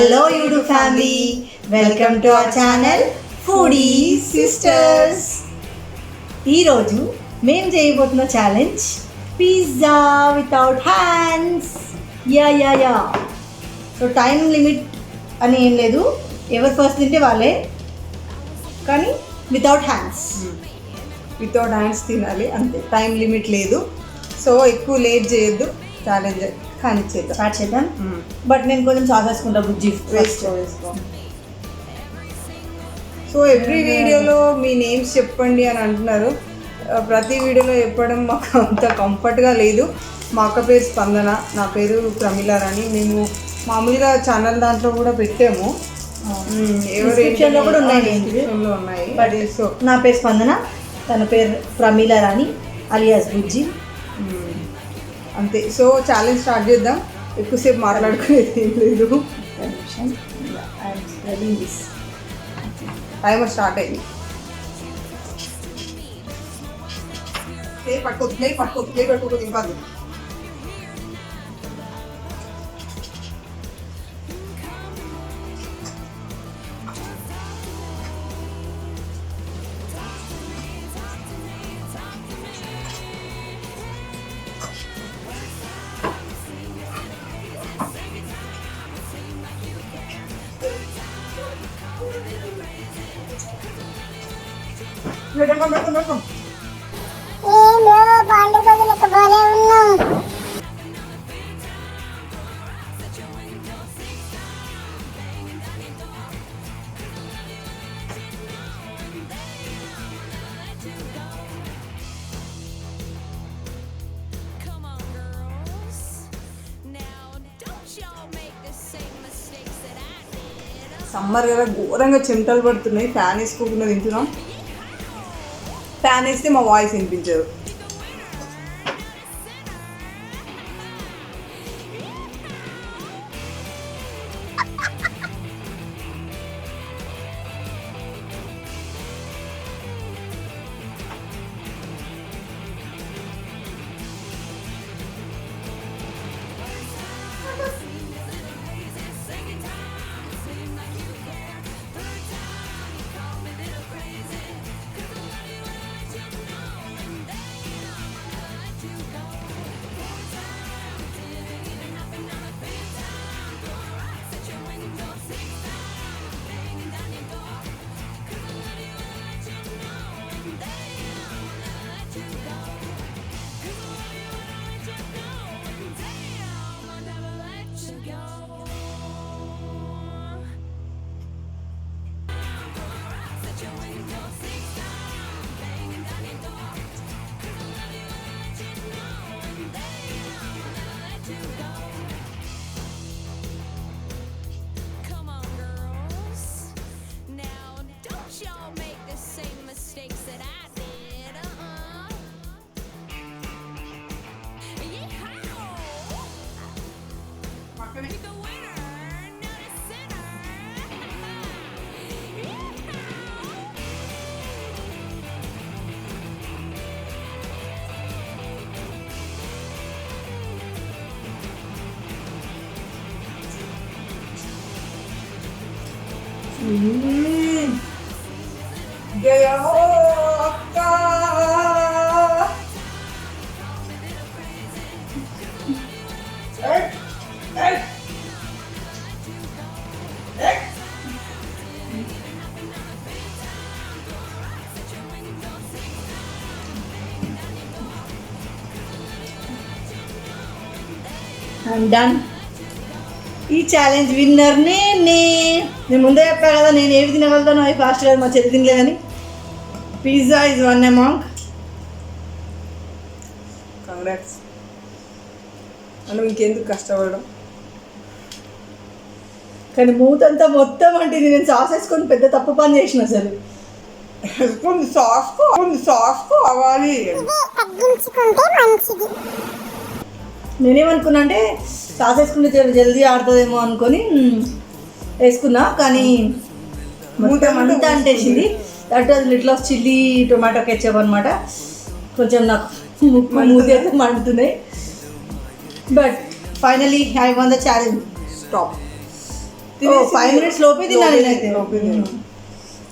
Hello YouTube family, welcome to our channel foodie sisters. ఈరోజు మేము చేయబోతున్న challenge pizza without hands. Yeah so time limit అని ఏం లేదు, ఎవరు ఫస్ట్ తింటే వాళ్ళే, కానీ వితౌట్ హ్యాండ్స్ తినాలి అంతే. టైం లిమిట్ లేదు, సో ఎక్కువ లేట్ చేయొద్దు. ఛాలెంజ్ కానీ స్టార్ట్ చేద్దాం. బట్ నేను కొంచెం సాస్ వేసుకుంటా, బుజ్జి వేసుకో. సో ఎవ్రీ వీడియోలో మీ నేమ్స్ చెప్పండి అని అంటున్నారు. ప్రతి వీడియోలో చెప్పడం మాకు అంత కంఫర్ట్గా లేదు. మా అక్క పేరు స్పందన, నా పేరు ప్రమిలారాణి. మేము మామూలుగా ఛానల్ దాంట్లో కూడా పెట్టాము, డిస్క్రిప్షన్లో కూడా ఉన్నాయి. బట్ సో నా పేరు స్పందన, తన పేరు ప్రమిలారాణి అలియాస్ బుజ్జి, అంతే. సో ఛాలెంజ్ స్టార్ట్ చేద్దాం. ఎక్కువసేపు మాట్లాడుకునేది ఏం లేదు. టైమర్ స్టార్ట్ అయింది. పట్టుకో ఇంపాదు. సమ్మర్ కదా, ఘోరంగా చెమటలు పడుతున్నాయి. ఫ్యాన్ వేసుకోకుండా తింటున్నాం. ఫ్యాన్ వేస్తే మా వాయిస్ వినిపించదు. అక్క ఐమ్ డన్. ఈ ఛాలెంజ్ విన్నర్ నేను ముందే చెప్పా కదా, నేను ఏవి తినగలుగుతాను అవి ఫాస్ట్గా. మా చెల్లి తినలేదని. Pizza is one among. Congrats. మనం ఇంకెందుకు కష్టపడడం. కానీ మూతంతా మొత్తం అంటే నేను సాస్ వేసుకొని పెద్ద తప్పు పని చేసిన అసలు. కొన్ని సాస్ కావాలి. నేనేమనుకున్నా అంటే సాస్ వేసుకుంటే జల్దీ ఆడుతుందేమో అనుకొని వేసుకున్నా, కానీ మొత్తం అంతా అంటేసింది. That was little of chilli tomato ketchup అనమాట. కొంచెం నాకు మూతి అయితే మండుతున్నాయి. But finally I won the challenge. Stop. 5 minutes లోపే తినాలి నేనైతే.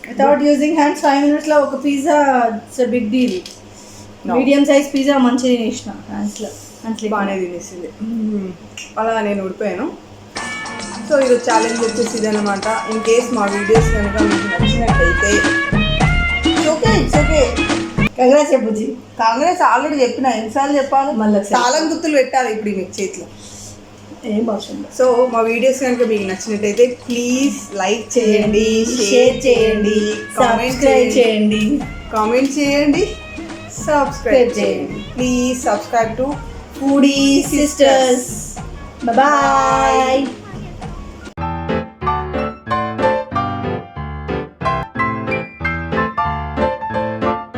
వితౌట్ యూజింగ్ హ్యాండ్స్ 5 minutes లో ఒక pizza it's big deal. Medium size pizza మంచిగా తినేసిన హ్యాండ్స్లో. బాగానే తినేసింది. అలా నేను ఊడిపోయాను. సో ఇది ఛాలెంజ్ వచ్చేసి ఇదనమాట. ఇన్ కేస్ మా వీడియోస్ కనుక మీకు నచ్చినట్టయితే ఇట్స్ ఓకే. కంగ్రాట్స్ చెప్పుజీ. కాంగ్రెస్ ఆల్రెడీ చెప్పిన, ఎన్నిసార్లు చెప్పాలి, మళ్ళీ తాళం గుర్తులు పెట్టాలి ఇప్పుడు మీకు చేతిలో. ఏం అవసరం. సో మా వీడియోస్ కనుక మీకు నచ్చినట్టయితే ప్లీజ్ లైక్ చేయండి, షేర్ చేయండి, సబ్స్క్రైబ్ చేయండి, కామెంట్ చేయండి, సబ్స్క్రైబ్ చేయండి. Please subscribe to Foodie Sisters. Bye.